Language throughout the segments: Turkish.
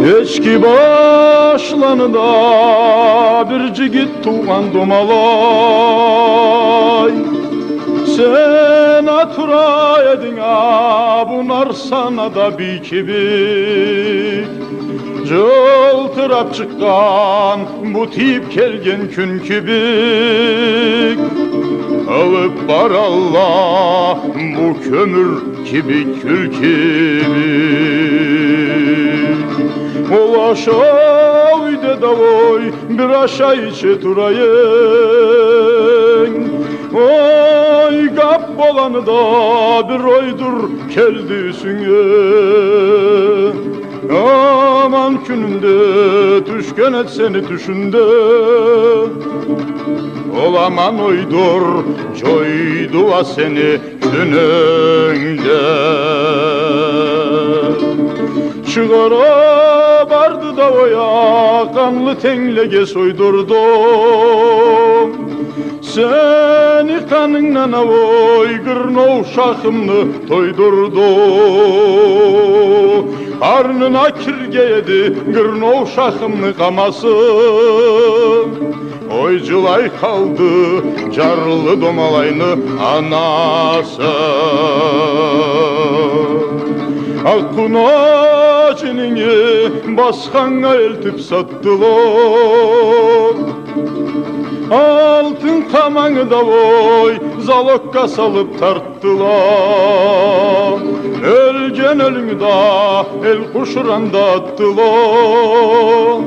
Eski başlanıda bir jigit tuğan domalay. Sen atura edin bunar sana da bir kibik. Jıltırap çıkkan bu tip kelgen kün kibik. Alıp bar Allah bu kömür kibik kül kibik. Ol aşağı uyde davoy bir aşağı içe turayın. Oy kap bolanı da bir oydur keldisine. Aman gününde düşken et seni düşünde. Olaman oydur coyduva seni gününde. Çıgara vardı da oya kanlı tenglege soydurdum. Seni kanınla avoy gırnov şahımını toydurdu. Karnına kirge yedi gırnov şahımını kamasın. Oyculay kaldı carlı domalayını anası. Akkuna cinini baskanğa eltip sattılar. Altın kamanı da voy zalokka salıp tarttılar. Ölgen ölümü da el kuşuranda attılar.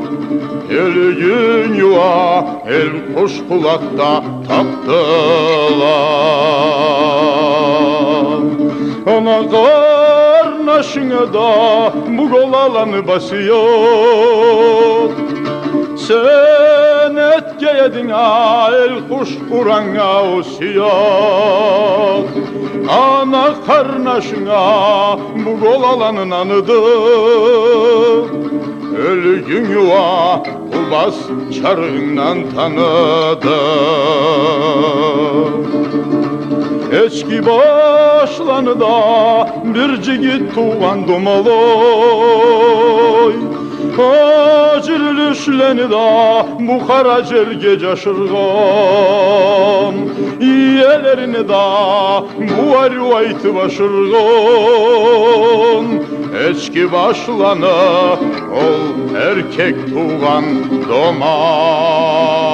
Elgin yuva el kuş kulakta taktılar. Ana karnaşına da bu gol alanı basıyor. Sen etke yedin el kuş uranga osiyat. Ana karnaşına bu gol alanın anıdı. Ölgün yuva kulbas çarığından tanıdı. Eski başlanı da bir jigit tuğan domaloy. Acırlüşleni da bu kara cerge caşırgan. İyelerini da bu arvaytı başırgan. Eski başlanı ol erkek tuğan domaloy. Eski başlanı da bir jigit tuğan domaloy. Acırlüşleni da bu kara cerge caşırgan. İyelerini da bu arvaytı başırgan. Eski başlanı ol erkek tuğan domaloy. Eski başlanı ol erkek tuğan domaloy. Acırlüşleni da bu kara cerge caşırgan. İyelerini da bu arvaytı başırgan. Eski başlanı ol erkek tuğan domaloy.